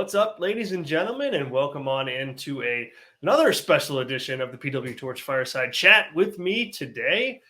What's up, ladies and gentlemen, and welcome on into another special edition of the PWTorch Fireside Chat. With me today,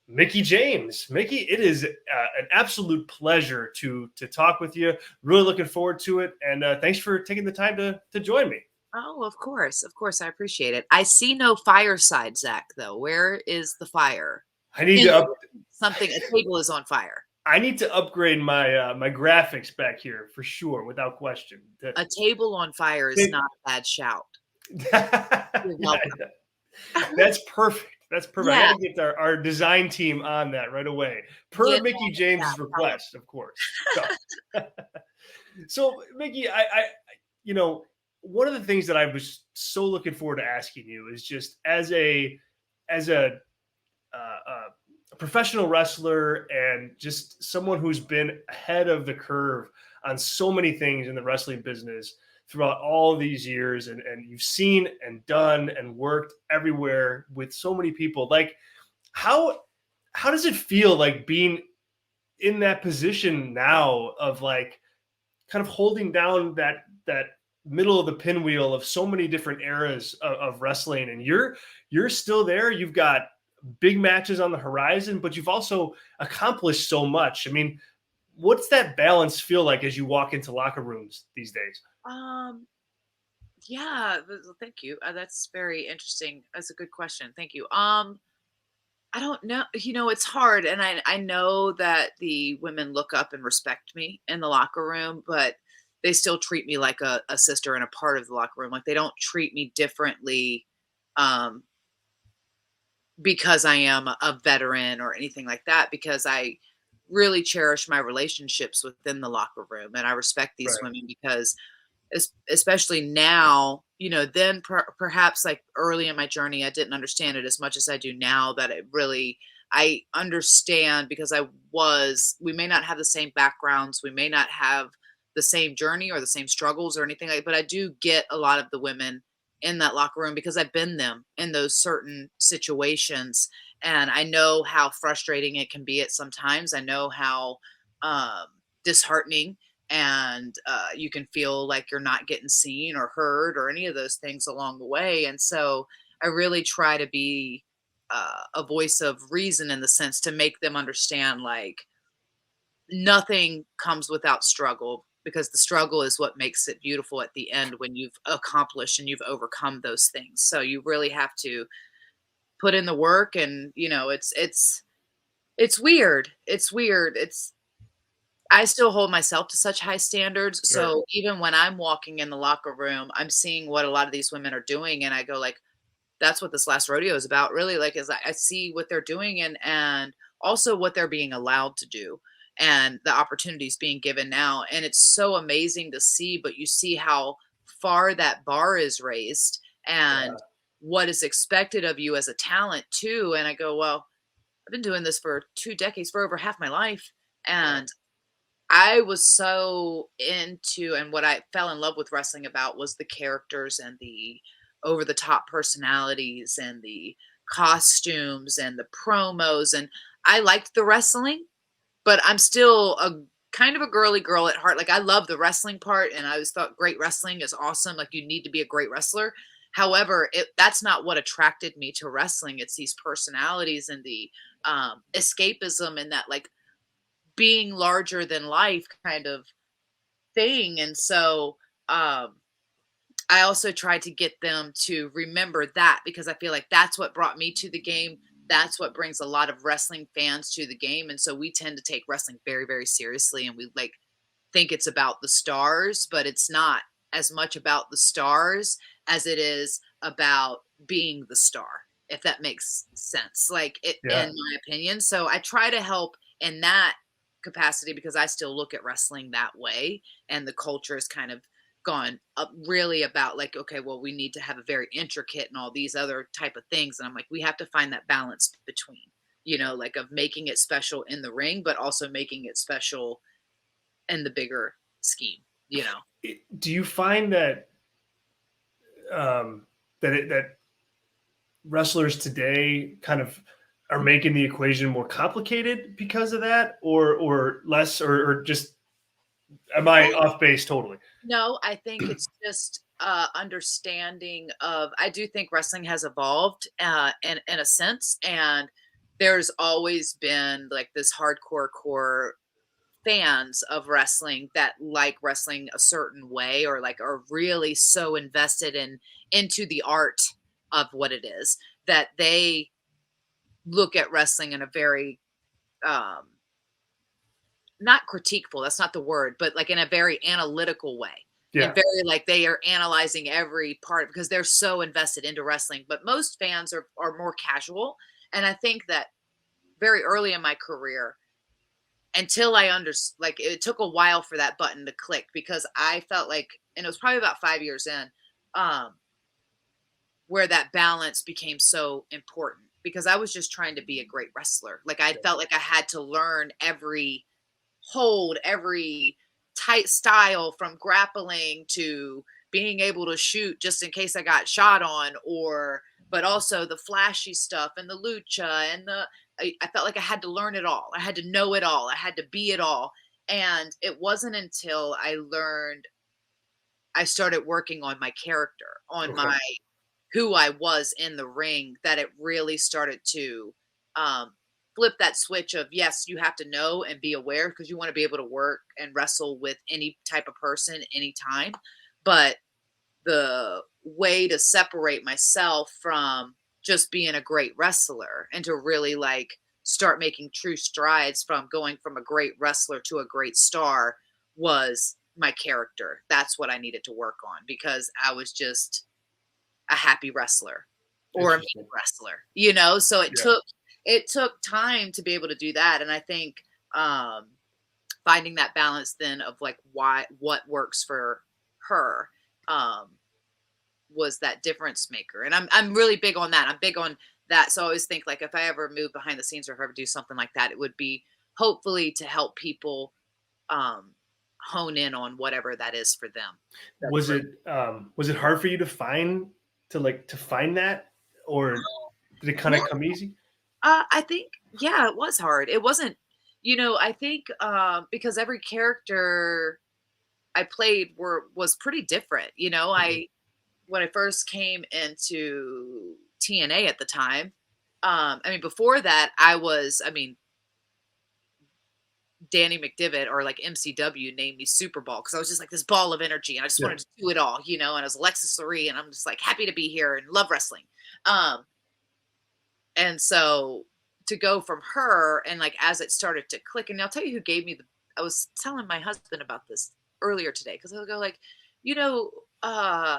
Mickie James. Mickie, it is an absolute pleasure to talk with you. Really looking forward to it, and thanks for taking the time to join me. Oh, of course. Of course. I appreciate it. I see no fireside, Zach, though. Where is the fire? I need to Something, a table is on fire. I need to upgrade my my graphics back here for sure, without question. A table on fire is not a bad shout. That's perfect. That's perfect. Yeah. I gotta get our design team on that right away. Per Mickie James's request, of course. So Mickie, you know, one of the things that I was so looking forward to asking you is just as a professional wrestler and just someone who's been ahead of the curve on so many things in the wrestling business throughout all these years, and you've seen and done and worked everywhere with so many people. Like, how does it feel like being in that position now of like kind of holding down that middle of the pinwheel of so many different eras of wrestling, and you're still there? You've got big matches on the horizon, but you've also accomplished so much. I mean, what's that balance feel like as you walk into locker rooms these days? Yeah, thank you. That's very interesting. That's a good question. Thank you. I don't know. It's hard. And I know that the women look up and respect me in the locker room, but they still treat me like a sister and a part of the locker room. Like, they don't treat me differently, because I am a veteran or anything like that, because I really cherish my relationships within the locker room. And I respect these women because especially now, then perhaps like early in my journey, I didn't understand it as much as I do now, that I understand, because we may not have the same backgrounds. We may not have the same journey or the same struggles or anything but I do get a lot of the women in that locker room because I've been them in those certain situations. And I know how frustrating it can be at sometimes. I know how disheartening, and you can feel like you're not getting seen or heard or any of those things along the way. And so I really try to be a voice of reason, in the sense to make them understand, like, nothing comes without struggle, because the struggle is what makes it beautiful at the end, when you've accomplished and you've overcome those things. So you really have to put in the work. And it's weird. I still hold myself to such high standards. Sure. So even when I'm walking in the locker room, I'm seeing what a lot of these women are doing, and I go, like, that's what this last rodeo is about, really. Like, is I see what they're doing, and also what they're being allowed to do, and the opportunities being given now. And it's so amazing to see, but you see how far that bar is raised, and what is expected of you as a talent too. And I go, well, I've been doing this for 2 decades, for over half my life. And I was so into, and what I fell in love with wrestling about was the characters and the over the top personalities and the costumes and the promos. And I liked the wrestling, but I'm still a kind of a girly girl at heart. Like, I love the wrestling part, and I always thought great wrestling is awesome. Like, you need to be a great wrestler. However, that's not what attracted me to wrestling. It's these personalities and the escapism, and that, like, being larger than life kind of thing. And so I also tried to get them to remember that, because I feel like that's what brought me to the game. That's what brings a lot of wrestling fans to the game. And so we tend to take wrestling very, very seriously, and we think it's about the stars, but it's not as much about the stars as it is about being the star, if that makes sense, in my opinion. So I try to help in that capacity, because I still look at wrestling that way, and the culture has kind of gone up really about, like, okay, well, we need to have a very intricate and all these other type of things. And I'm like, we have to find that balance between, of making it special in the ring, but also making it special in the bigger scheme. Do you find that that wrestlers today kind of are making the equation more complicated because of that, or less, or just, am I off base totally? No, I think it's just understanding of. I do think wrestling has evolved in a sense, and there's always been like this hardcore core fans of wrestling that like wrestling a certain way or like are really so invested into the art of what it is that they look at wrestling in a very um not critiqueful, that's not the word, but like in a very analytical way. And Yeah. very like they are analyzing every part because they're so invested into wrestling. But most fans are more casual. And I think that very early in my career, until I like it took a while for that button to click because I felt like, and it was probably about 5 years in, um, where that balance became so important because I was just trying to be a great wrestler. Like I felt like I had to learn every hold, every tight style from grappling to being able to shoot just in case I got shot on, or but also the flashy stuff and the lucha and I felt like I had to learn it all. I had to know it all. I had to be it all. And it wasn't until I started working on my character, on Okay. my who I was in the ring, that it really started to um, flip that switch of yes, you have to know and be aware because you want to be able to work and wrestle with any type of person anytime. But the way to separate myself from just being a great wrestler and to really like start making true strides from going from a great wrestler to a great star was my character. That's what I needed to work on because I was just a happy wrestler or a mean Interesting. wrestler, you know? So Yeah. it took time to be able to do that. And I think um finding that balance then of like what works for her um was that difference maker. And I'm really big on that. I'm big on that. So I always think like if I ever move behind the scenes or ever do something like that, it would be hopefully to help people um hone in on whatever that is for them. That's Was really it hard for you to find that, or did it kind no. of come easy? I think, yeah, it was hard. It wasn't, I think because every character I played was pretty different. Mhm. When I first came into TNA at the time, I mean, before that, I mean, Danny McDivitt or like MCW named me Super Ball because I was just like this ball of energy and I just Yeah. wanted to do it all, and I was Alexis Lurie and I'm just like happy to be here and love wrestling. Um, And so to go from her and like as it started to click, and I'll tell you who gave me I was telling my husband about this earlier today because I'll go like, you know, uh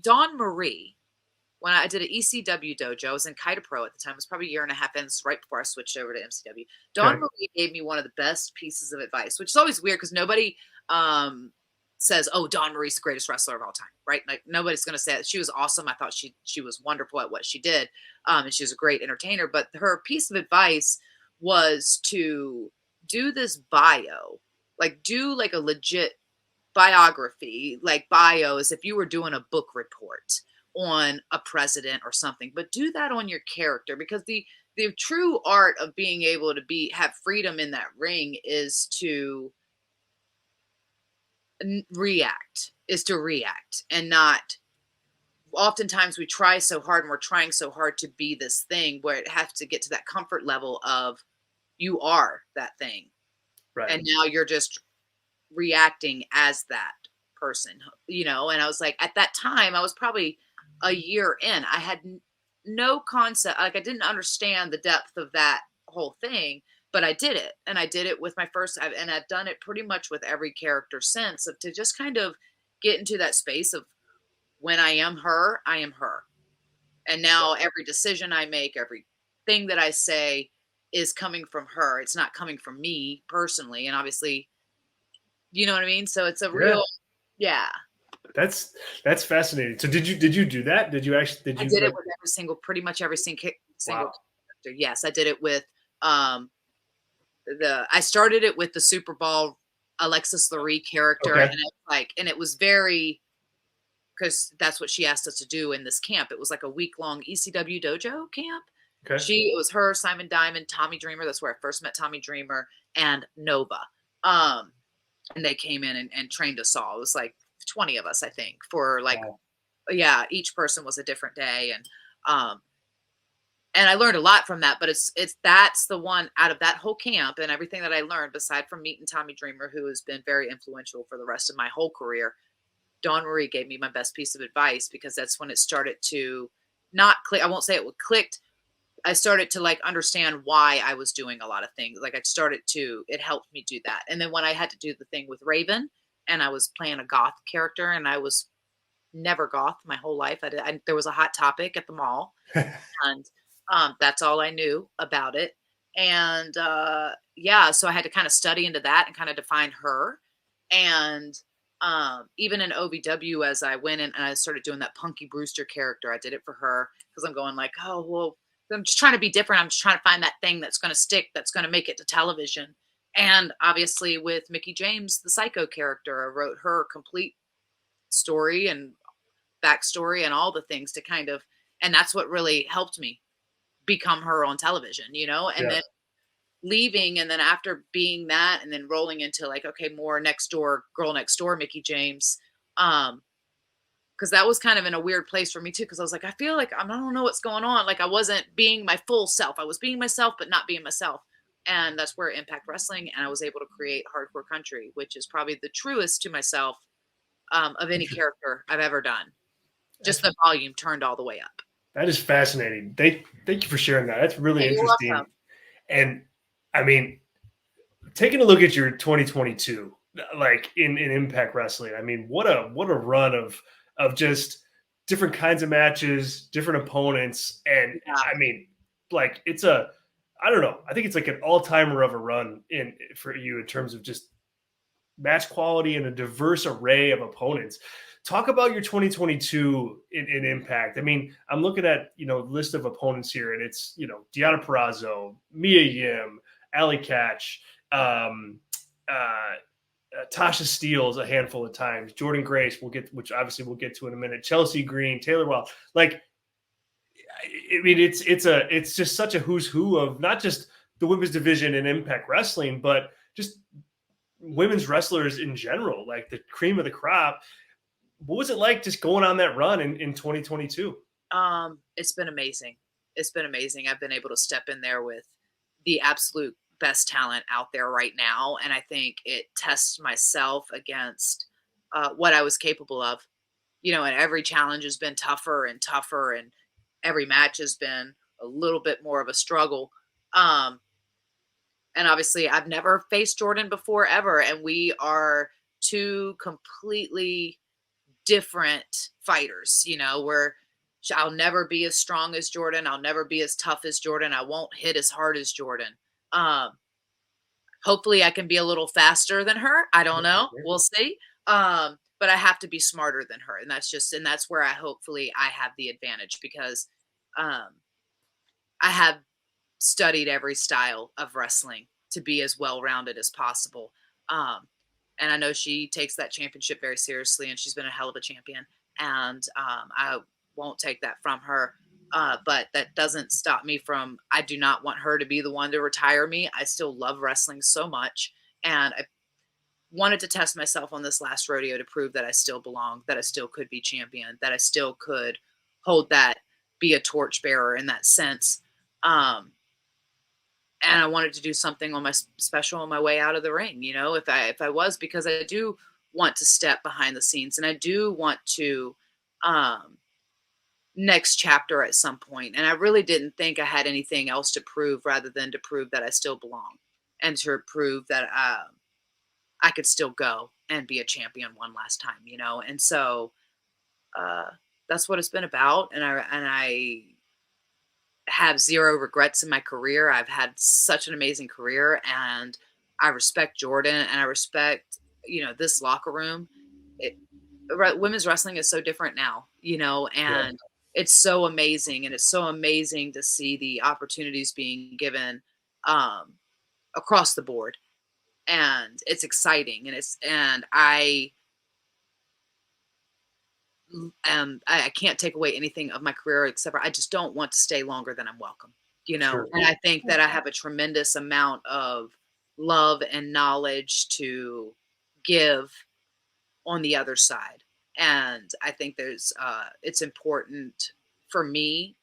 Dawn Marie, when I did an ECW dojo, I was in Kaita Pro at the time. It was probably a year and a half in, this is right before I switched over to MCW. Dawn Okay. Marie gave me one of the best pieces of advice, which is always weird because nobody says, "Oh, Dawn Marie's the greatest wrestler of all time," right? Like nobody's going to say that. She was awesome. I thought she was wonderful at what she did, and she was a great entertainer. But her piece of advice was to do this bio, like do like a legit biography, like bios, if you were doing a book report on a president or something, but do that on your character because the true art of being able to have freedom in that ring is to react and not. Oftentimes we try so hard and we're trying so hard to be this thing where it has to get to that comfort level of you are that thing Right. and now you're just reacting as that person, and I was like, at that time, I was probably a year in. I had no concept, like, I didn't understand the depth of that whole thing, but I did it. And I did it with my and I've done it pretty much with every character since, of to just kind of get into that space of when I am her, I am her. And now every decision I make, everything that I say is coming from her. It's not coming from me personally. And obviously, you know what I mean? So it's a Yeah. real, yeah. That's that's fascinating. So did you do that? Did I you did it like? with pretty much every single Wow. character. Yes, I did it with um I started it with the Super Bowl Alexis Lurie character, Okay. and it was very because that's what she asked us to do in this camp. It was like a week-long ECW dojo camp. Okay. It was her, Simon Diamond, Tommy Dreamer. That's where I first met Tommy Dreamer and Nova. Um, and they came in and trained us all. It was like 20 of us, I think, for like, Wow. yeah, each person was a different day. And I learned a lot from that, but that's the one out of that whole camp and everything that I learned, beside from meeting Tommy Dreamer, who has been very influential for the rest of my whole career. Dawn Marie gave me my best piece of advice, because that's when it started to not click. I won't say it clicked. I started to like understand why I was doing a lot of things. Like it helped me do that. And then when I had to do the thing with Raven, and I was playing a goth character, and I was never goth my whole life. There was a Hot Topic at the mall, and that's all I knew about it. And yeah, so I had to kind of study into that and kind of define her. And even in OVW, as I went in and I started doing that Punky Brewster character, I did it for her, because I'm going like, oh, well, I'm just trying to be different. I'm just trying to find that thing that's going to stick, that's going to make it to television. And obviously with Mickie James, the Psycho character, I wrote her complete story and backstory and all the things to kind of, and that's what really helped me become her on television, and Yeah. then leaving. And then after being that, and then rolling into like, okay, more girl next door, Mickie James. Cause that was kind of in a weird place for me too. Cause I was like, I feel like I don't know what's going on. Like I wasn't being my full self. I was being myself, but not being myself. And that's where Impact Wrestling, and I was able to create Hardcore Country, which is probably the truest to myself of any character I've ever done. Just That's, the volume turned all the way up. that is fascinating. Thank you for sharing that. That's really Yeah, you're interesting. welcome. And I mean, taking a look at your 2022, like in Impact Wrestling, I mean, what a run of just different kinds of matches, different opponents, and Yeah. I mean, like I don't know, I think it's like an all timer of a run in for you in terms of just match quality and a diverse array of opponents. Talk about your 2022 in Impact. I mean, I'm looking at list of opponents here, and it's Deonna Purrazzo, Mia Yim, Allie Catch, um, Tasha Steeles a handful of times, Jordan Grace, which obviously we'll get to in a minute, Chelsea Green, Taylor Wilde. Like, I mean, it's just such a who's who of not just the women's division in Impact Wrestling, but just women's wrestlers in general, like the cream of the crop. What was it like just going on that run in 2022? It's been amazing. It's been amazing. I've been able to step in there with the absolute best talent out there right now. And I think it tests myself against what I was capable of. And every challenge has been tougher and tougher, and every match has been a little bit more of a struggle. Um, and obviously, I've never faced Jordan before ever. And we are two completely different fighters, where I'll never be as strong as Jordan. I'll never be as tough as Jordan. I won't hit as hard as Jordan. Um, Hopefully I can be a little faster than her. I don't know. We'll see. But I have to be smarter than her. And that's where hopefully I have the advantage, because um, I have studied every style of wrestling to be as well-rounded as possible. Um, and I know she takes that championship very seriously, and she's been a hell of a champion. And I won't take that from her. But that doesn't stop me from, I do not want her to be the one to retire me. I still love wrestling so much. And I wanted to test myself on this last rodeo to prove that I still belong, that I still could be champion, that I still could hold that, be a torchbearer in that sense. Um, and I wanted to do something on my special on my way out of the ring, if I was, because I do want to step behind the scenes, and I do want to um, next chapter at some point. And I really didn't think I had anything else to prove, rather than to prove that I still belong, and to prove that I could still go and be a champion one last time, And so uh, that's what it's been about. And I have zero regrets in my career. I've had such an amazing career, and I respect Jordan, and I respect, this locker room. It, Women's wrestling is so different now, Yeah. and it's so amazing. And it's so amazing to see the opportunities being given um, across the board. And it's exciting. And I can't take away anything of my career, except for I just don't want to stay longer than I'm welcome, Sure. and I think that I have a tremendous amount of love and knowledge to give on the other side. And I think it's important for me,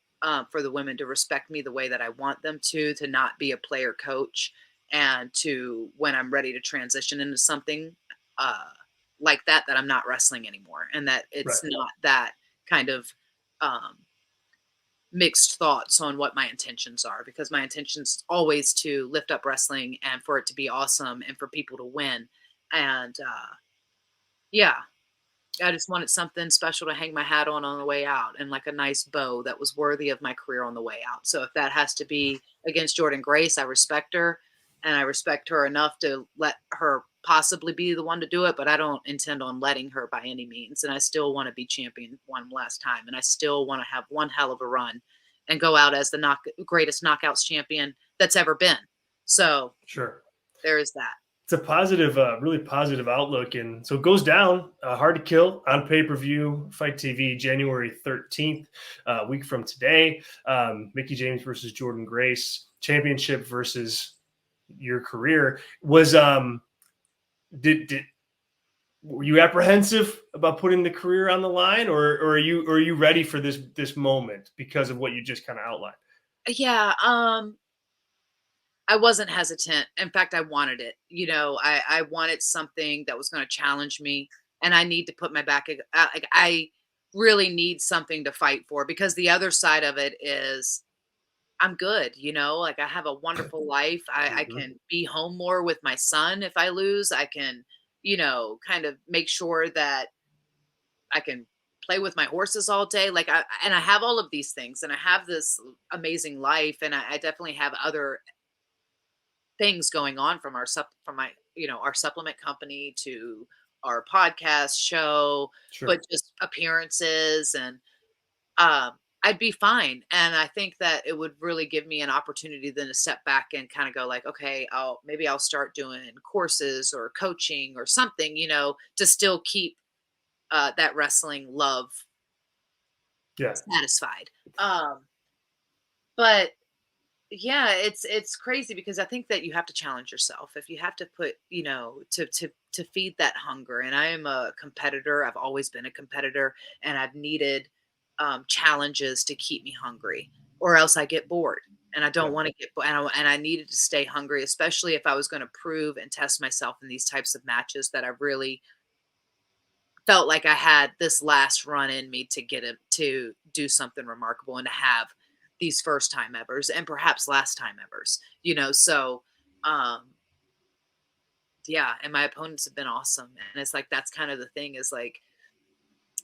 for the women to respect me the way that I want them to not be a player coach, and to, when I'm ready to transition into something uh, like that, that I'm not wrestling anymore, and that Right. it's not that kind of um, mixed thoughts on what my intentions are, because my intentions always to lift up wrestling and for it to be awesome and for people to win. And yeah, I just wanted something special to hang my hat on the way out, and like a nice bow that was worthy of my career on the way out. So if that has to be against Jordan Grace, I respect her, and I respect her enough to let her possibly be the one to do it, but I don't intend on letting her by any means. And I still want to be champion one last time, and I still want to have one hell of a run and go out as the greatest knockouts champion that's ever been. So Sure. there is that. It's a positive, really positive outlook. And so it goes down, Hard to Kill on pay-per-view, Fight TV, January 13th, a week from today. Mickie James versus Jordan Grace, championship versus your career. Did were you apprehensive about putting the career on the line, or are you ready for this moment because of what you just kind of outlined? Yeah, I wasn't hesitant. In fact, I wanted it. I wanted something that was going to challenge me, and I need to put my back. Like, I really need something to fight for, because the other side of it is I'm good. Like, I have a wonderful life. I Hmm. can be home more with my son if I lose. I can, kind of make sure that I can play with my horses all day. Like, I have all of these things, and I have this amazing life, and I definitely have other things going on, from from my our supplement company to our podcast show, Sure. but just appearances, and um I'd be fine. And I think that it would really give me an opportunity then to step back and kind of go like, okay, I'll start doing courses or coaching or something, to still keep that wrestling love Yeah. satisfied. But yeah, it's crazy, because I think that you have to challenge yourself. If you have to put, to feed that hunger. And I am a competitor. I've always been a competitor, and I've needed challenges to keep me hungry, or else I get bored. And I Yeah. don't want to get bored. And I needed to stay hungry, especially if I was going to prove and test myself in these types of matches, that I really felt like I had this last run in me to get it to do something remarkable, and to have these first time evers and perhaps last time evers, so um yeah, and my opponents have been awesome. And it's like, that's kind of the thing, is like,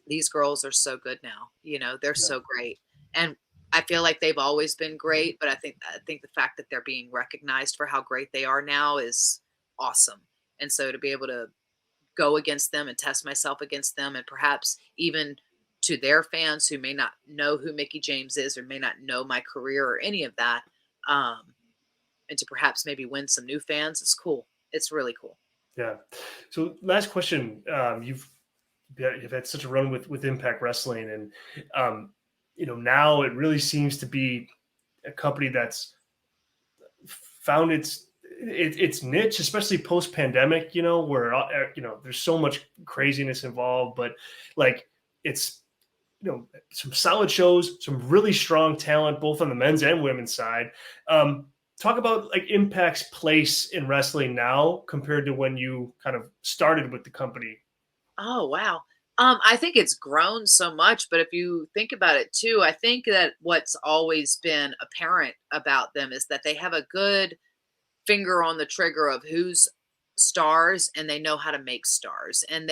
these girls are so good now, they're Yeah. so great. And I feel like they've always been great, but I think the fact that they're being recognized for how great they are now is awesome. And so to be able to go against them and test myself against them, and perhaps even to their fans who may not know who Mickie James is, or may not know my career or any of that, um, and to perhaps maybe win some new fans, it's cool. It's really cool. Yeah. So last question. You've had such a run with Impact Wrestling, and um, now it really seems to be a company that's found its niche, especially post pandemic. Where there's so much craziness involved, but like it's some solid shows, some really strong talent, both on the men's and women's side. Talk about like Impact's place in wrestling now compared to when you kind of started with the company. Oh, wow. I think it's grown so much, but if you think about it too, I think that what's always been apparent about them is that they have a good finger on the trigger of who's stars, and they know how to make stars. And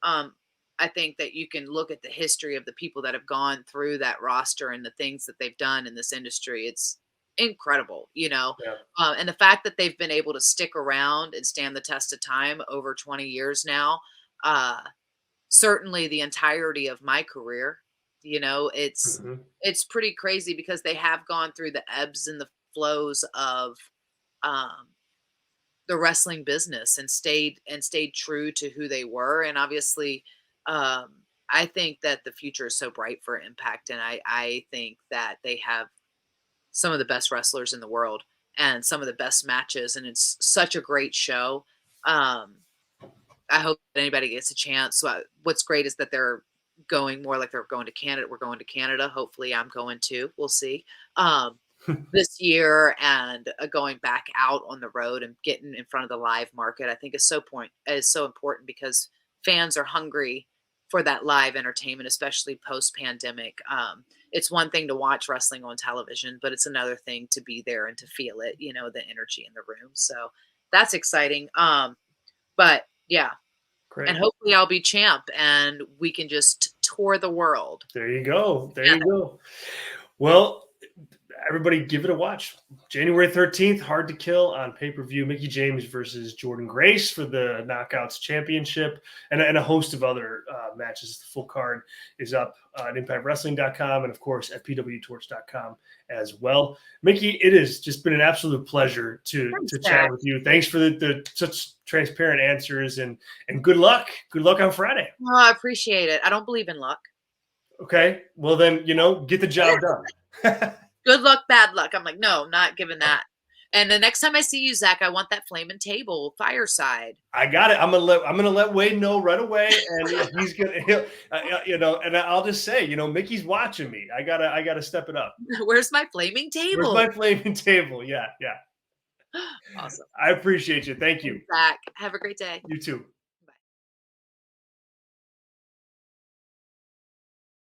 um I think that you can look at the history of the people that have gone through that roster and the things that they've done in this industry. It's incredible, Yeah. and the fact that they've been able to stick around and stand the test of time over 20 years now, uh certainly the entirety of my career, it's Hmm. pretty crazy, because they have gone through the ebbs and the flows of um the wrestling business, and stayed true to who they were. And obviously, um I think that the future is so bright for Impact, and I think that they have some of the best wrestlers in the world, and some of the best matches, and it's such a great show. um I hope that anybody gets a chance. So what's great is that they're going more like they're going to Canada. We're going to Canada. Hopefully I'm going too. We'll see. This year, and going back out on the road and getting in front of the live market, I think is so important, because fans are hungry for that live entertainment, especially post pandemic. It's one thing to watch wrestling on television, but it's another thing to be there and to feel it, the energy in the room. So that's exciting. But yeah, Great. and hopefully I'll be champ and we can just tour the world. There you go. There you go. Well, everybody give it a watch. January 13th, Hard to Kill on pay-per-view. Mickie James versus Jordynne Grace for the Knockouts Championship, and a host of other matches. The full card is up at ImpactWrestling.com and, of course, at PWTorch.com as well. Mickie, it has just been an absolute pleasure to chat with you. Thanks for the such transparent answers, and good luck. Good luck on Friday. Oh, I appreciate it. I don't believe in luck. Okay. Well, then, get the job done. Good luck, bad luck. I'm like, no, not giving that. And the next time I see you, Zach, I want that flaming table fireside. I got it. I'm gonna let Wade know right away, and he's gonna, and I'll just say, Mickey's watching me. I gotta step it up. Where's my flaming table? Where's my flaming table? Yeah. Awesome. I appreciate you. Thank you, Zach. Have a great day. You too.